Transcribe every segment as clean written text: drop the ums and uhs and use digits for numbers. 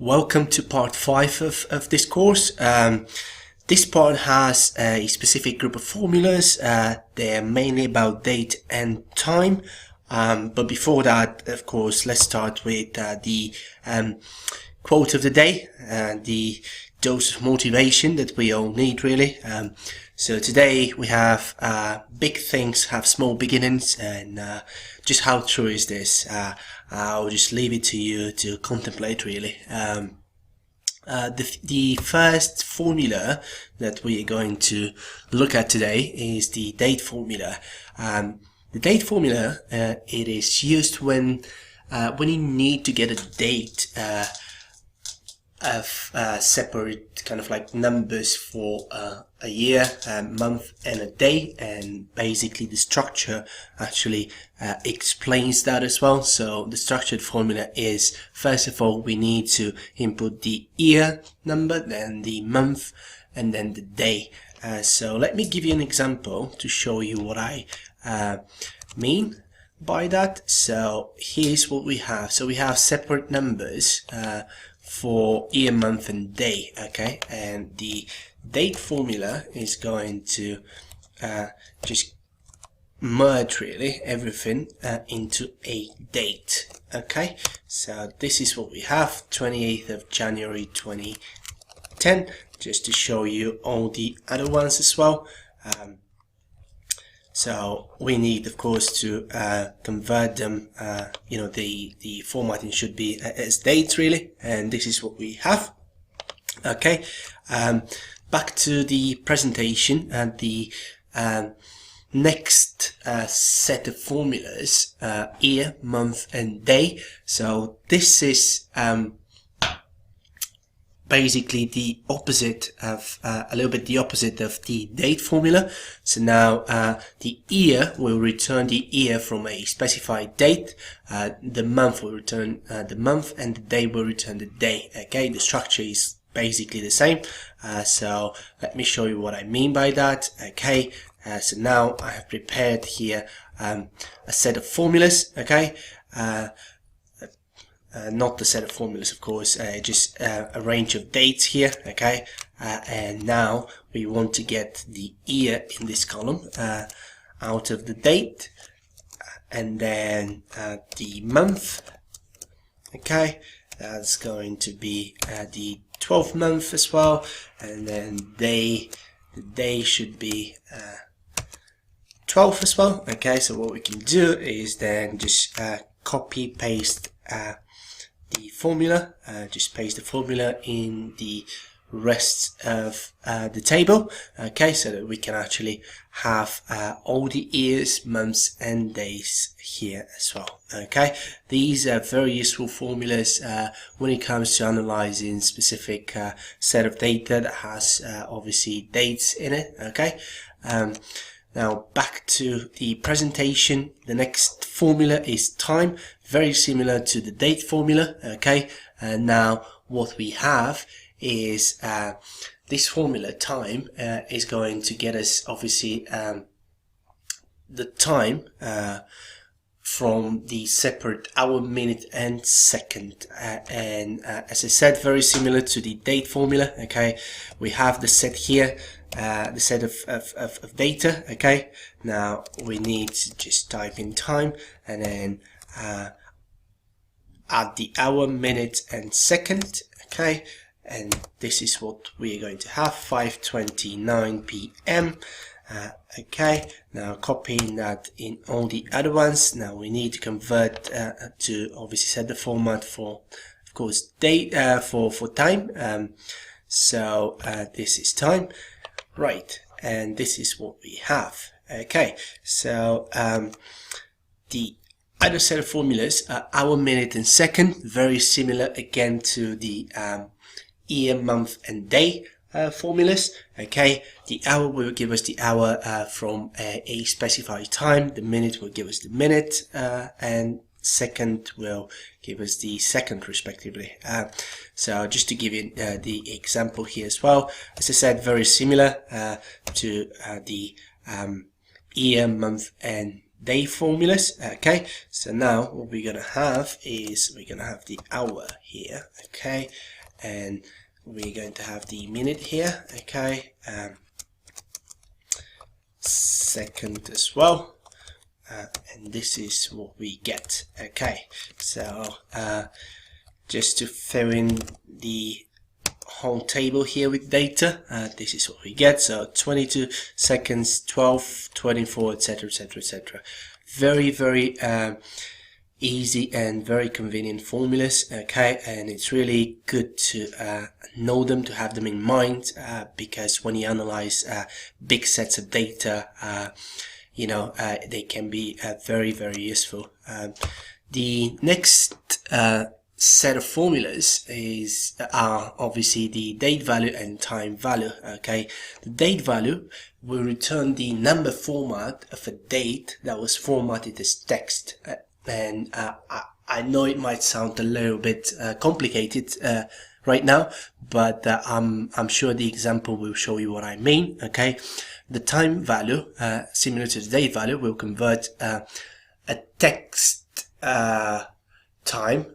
Welcome to part 5 of this course. This part has a specific group of formulas. They're mainly about date and time. But before that, of course, let's start with the quote of the day, the dose of motivation that we all need, really. So today we have big things have small beginnings, and just how true is this? I'll just leave it to you to contemplate, really. The first formula that we are going to look at today is the date formula. The date formula, it is used when you need to get a date of separate kind of like numbers for a year, a month and a day, and basically the structure actually explains that as well. So the structured formula is, first of all, we need to input the year number, then the month, and then the day. So let me give you an example to show you what I mean by that. So here's what we have. So we have separate numbers for year, month and day, okay, and the date formula is going to just merge really everything into a date. Okay, so this is what we have, 28th of January 2010, just to show you all the other ones as well. So we need, of course, to convert them, the formatting should be as dates, really, and this is what we have. Okay, back to the presentation, and the next set of formulas, year, month and day. So this is basically the opposite of a little bit the opposite of the date formula. So now the year will return the year from a specified date, the month will return the month, and the day will return the day. Okay, the structure is basically the same. So let me show you what I mean by that. Okay, so now I have prepared here a set of formulas. Okay, not the set of formulas, of course, just a range of dates here. Okay, and now we want to get the year in this column out of the date, and then the month. Okay, that's going to be the 12th month as well, and then the day should be 12 as well. Okay, so what we can do is then just copy paste the formula, just paste the formula in the rest of the table. Okay, so that we can actually have all the years, months and days here as well. Okay, these are very useful formulas when it comes to analyzing specific set of data that has obviously dates in it. Okay, now back to the presentation. The next formula is time, very similar to the date formula. Okay, and now what we have is this formula, time, is going to get us obviously the time from the separate hour, minute and second, and as I said, very similar to the date formula. Okay, we have the set here, the set of data. Okay, now we need to just type in time and then add the hour, minute and second. Okay, and this is what we are going to have, 5:29 p.m. Okay, now copying that in all the other ones. Now we need to convert to obviously set the format for, of course, date for time. So this is time, right, and this is what we have. Okay, so the other set of formulas are hour, minute and second, very similar again to the year, month and day formulas. Okay, the hour will give us the hour from a specified time, the minute will give us the minute, and second will give us the second respectively. So just to give you the example here as well, as I said, very similar to the year, month and day formulas. Okay, so now what we're gonna have is we're gonna have the hour here. Okay, and we're going to have the minute here. Okay, second as well, and this is what we get. Okay, so just to fill in the whole table here with data, this is what we get. So 22 seconds, 12, 24, etc, etc, etc. Very easy and very convenient formulas. Okay, and it's really good to know them, to have them in mind, because when you analyze big sets of data, you know, they can be very useful. The next set of formulas are obviously the date value and time value. Okay, the date value will return the number format of a date that was formatted as text, and I know it might sound a little bit complicated right now, but I'm sure the example will show you what I mean. Okay, the time value, similar to the date value, will convert a text time,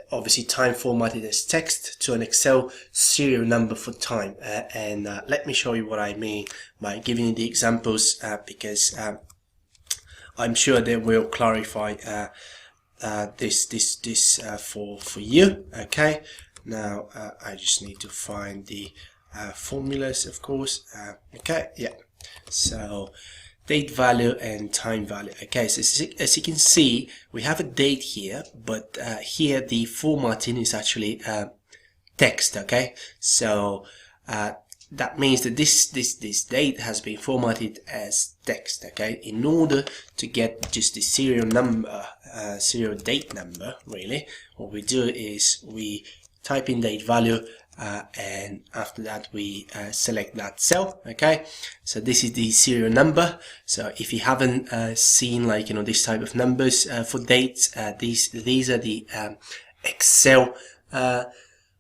obviously time formatted as text, to an Excel serial number for time. And let me show you what I mean by giving you the examples, because I'm sure they will clarify this for you. Okay, now I just need to find the formulas, of course. Okay, yeah, so date value and time value. Okay, so as you can see, we have a date here, but here the formatting is actually text. Okay, so that means that this date has been formatted as text. Okay, in order to get just the serial number, serial date number, really, what we do is we type in date value, and after that we select that cell. Okay, so this is the serial number. So if you haven't seen, like, you know, this type of numbers for dates, these are the Excel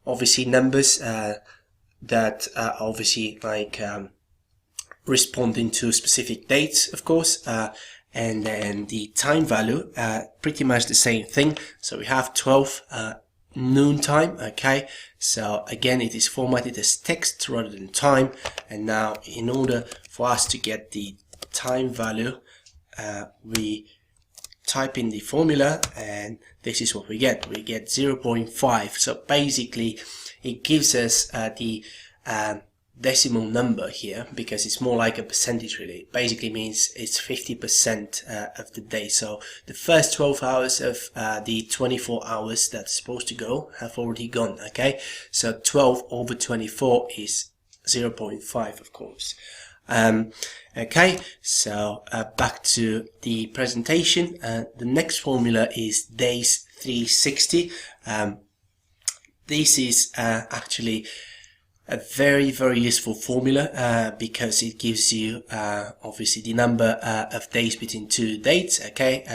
obviously numbers that are obviously like responding to specific dates, of course. And then the time value, pretty much the same thing. So we have 12 noon time. Okay, so again, it is formatted as text rather than time. And now in order for us to get the time value, we type in the formula, and this is what we get. We get 0.5. so basically it gives us the decimal number here, because it's more like a percentage really. It basically means it's 50% of the day. So the first 12 hours of the 24 hours that's supposed to go have already gone. Okay, so 12 over 24 is 0.5, of course. Okay, so back to the presentation. The next formula is days 360. This is actually a very useful formula, because it gives you obviously the number of days between two dates. Okay,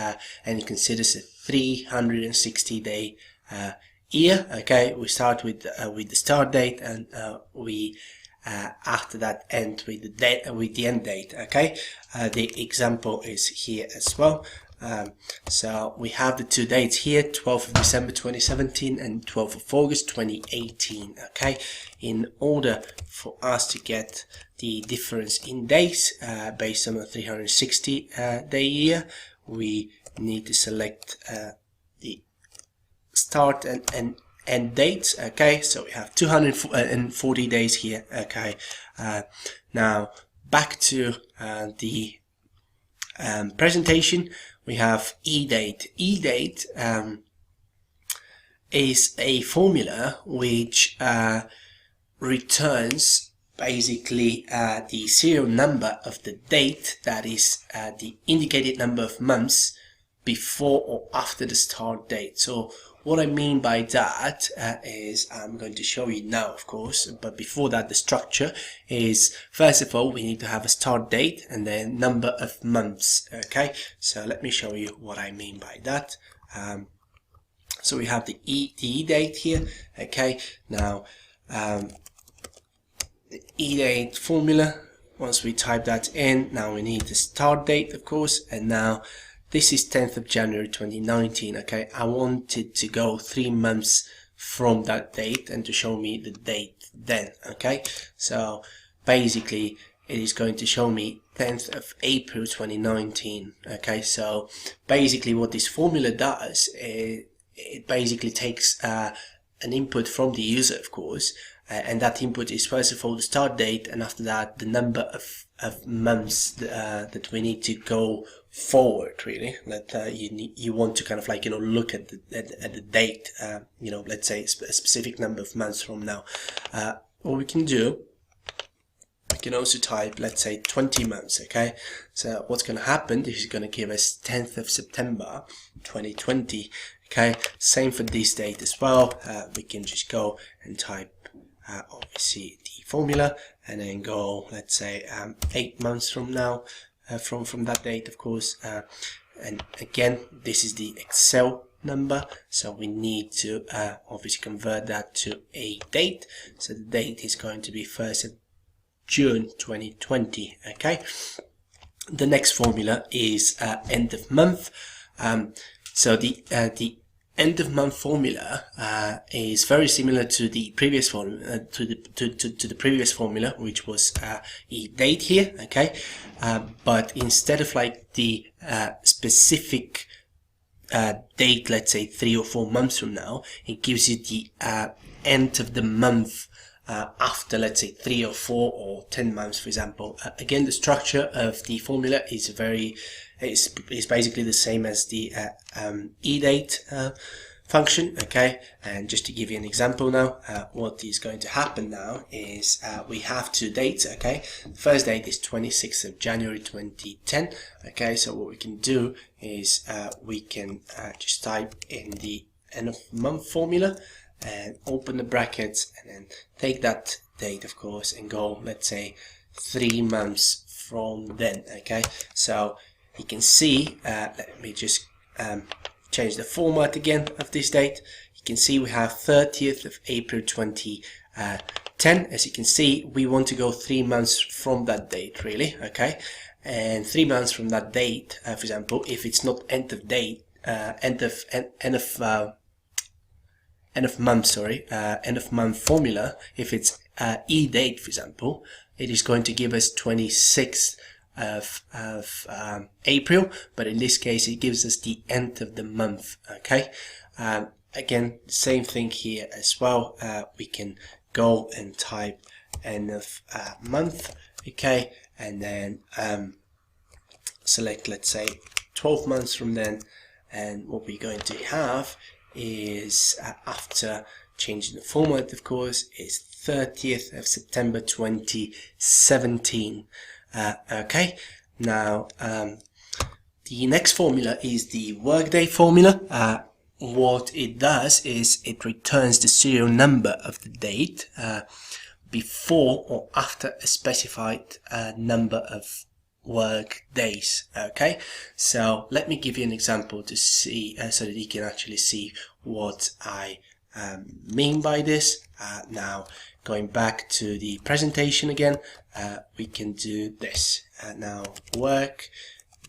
and it considers a 360 day year. Okay, we start with the start date, and we after that end with the date, with the end date. Okay, the example is here as well. So we have the two dates here, 12th of December 2017 and 12th of August 2018. Okay, in order for us to get the difference in days based on a 360 day year, we need to select the start and end dates. Okay, so we have 240 days here. Okay, now back to the presentation. We have eDate. eDate is a formula which returns basically the serial number of the date, that is the indicated number of months before or after the start date. So what I mean by that is, I'm going to show you now, of course, but before that, the structure is, first of all, we need to have a start date and then number of months. Okay, so let me show you what I mean by that. So we have the eDate here. Okay, now the eDate formula, once we type that in, now we need the start date, of course, and now this is 10th of January 2019. Okay, I wanted to go 3 months from that date and to show me the date then. Okay, so basically it is going to show me 10th of April 2019. Okay, so basically what this formula does is it basically takes an input from the user, of course, and that input is first of all the start date, and after that the number of months that we need to go forward, really, that you want to kind of like, look at the date, let's say a specific number of months from now. What we can do, we can also type, let's say 20 months. Okay, so what's going to happen, this is going to give us 10th of September 2020. Okay, same for this date as well. We can just go and type obviously the formula and then go, let's say 8 months from now, from that date, of course. And again, this is the Excel number, so we need to obviously convert that to a date. So the date is going to be 1st of June 2020. Okay, the next formula is end of month. So the end of month formula is very similar to the previous formula, to the previous formula, which was a date here. Okay, but instead of like the specific date, let's say 3 or 4 months from now, it gives you the end of the month after, let's say 3 or 4 or 10 months, for example. Again, the structure of the formula is is basically the same as the eDate function. Okay, and just to give you an example now, what is going to happen now is we have 2 dates. Okay, the first date is 26th of January 2010. Okay, so what we can do is we can just type in the end of month formula and open the brackets and then take that date, of course, and go, let's say 3 months from then. Okay, so you can see, let me just change the format again of this date. You can see we have 30th of April 2010. As you can see, we want to go 3 months from that date, really. Okay, and 3 months from that date, for example, if it's not end of date, end of month formula, if it's eDate, for example, it is going to give us 26th of April, but in this case it gives us the end of the month. Okay, again, same thing here as well. We can go and type end of month. Okay, and then select, let's say 12 months from then, and what we're going to have is after changing the format, of course, is 30th of September 2017. Okay, now the next formula is the workday formula. What it does is it returns the serial number of the date before or after a specified number of work days. Okay, so let me give you an example to see, so that you can actually see what I mean by this. Now, going back to the presentation again, we can do this. Now, work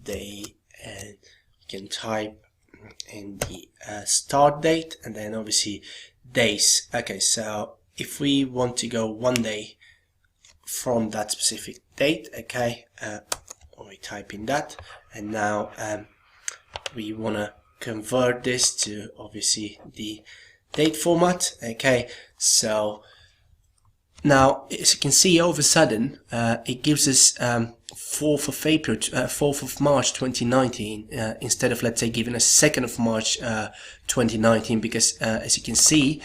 day, and we can type in the start date and then obviously days. Okay, so if we want to go 1 day from that specific date, okay, we type in that, and now we want to convert this to obviously the date format. Okay, so now as you can see, all of a sudden it gives us 4th of April, 4th of March 2019 instead of, let's say, giving us 2nd of March 2019, because as you can see,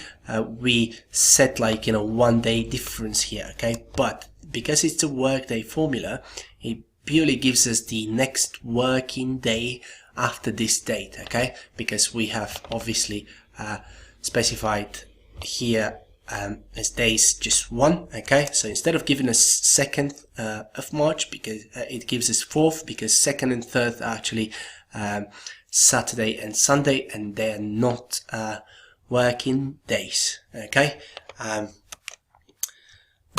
we set like 1 day difference here. Okay, but because it's a workday formula, it purely gives us the next working day after this date. Okay, because we have obviously specified here as days just 1. Okay, so instead of giving us 2nd of March, because it gives us 4th, because 2nd and 3rd are actually Saturday and Sunday, and they're not working days. Okay,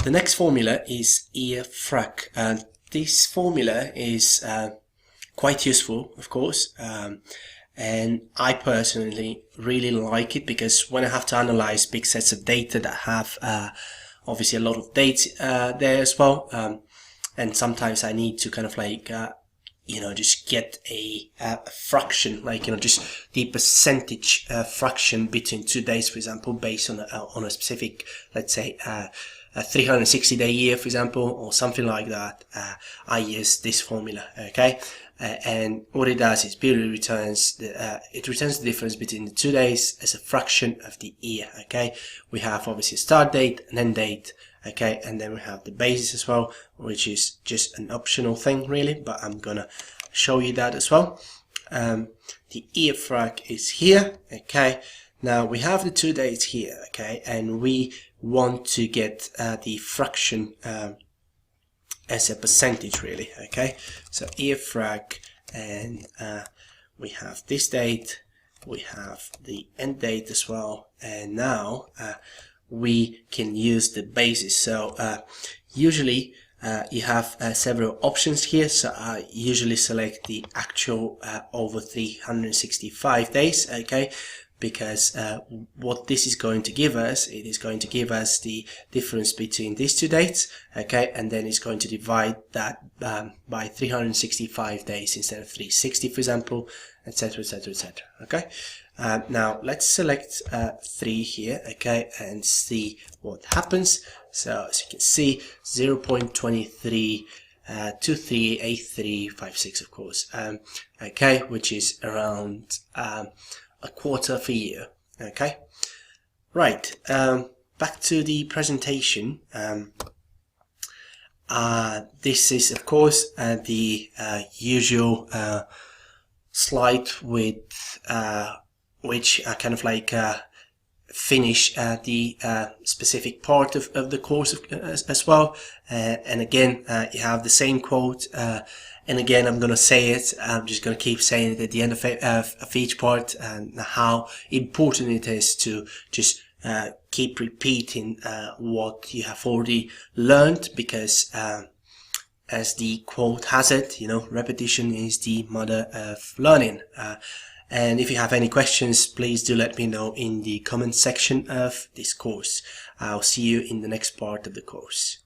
the next formula is EFRAC, and this formula is quite useful, of course. And I personally really like it because when I have to analyze big sets of data that have obviously a lot of dates there as well, and sometimes I need to kind of like just get a fraction, like just the percentage fraction between 2 days, for example, based on a specific, let's say, a 360-day year, for example, or something like that. I use this formula, okay? And what it does is purely returns the difference between the 2 days as a fraction of the year, okay? We have obviously a start date, an end date, okay, and then we have the basis as well, which is just an optional thing really, but I'm gonna show you that as well. The year frag is here, okay. Now we have the 2 dates here, okay, and we want to get the fraction as a percentage really, okay. So year frag, and we have this date, we have the end date as well, and now we can use the basis. So usually you have several options here, so I usually select the actual over 365 days, okay, because what this is going to give us, it is going to give us the difference between these 2 dates, okay, and then it's going to divide that by 365 days instead of 360, for example, etc, etc, etc, okay. Now let's select 3 here, okay, and see what happens. So as you can see, 0.23 238356, of course, okay, which is around a quarter of a year, okay. Right, back to the presentation. This is of course the usual slide with which I kind of like finish the specific part of the course as well, and again you have the same quote, and again I'm gonna say it, I'm just gonna keep saying it at the end of each part, and how important it is to just keep repeating what you have already learned, because as the quote has it, repetition is the mother of learning. And if you have any questions, please do let me know in the comment section of this course. I'll see you in the next part of the course.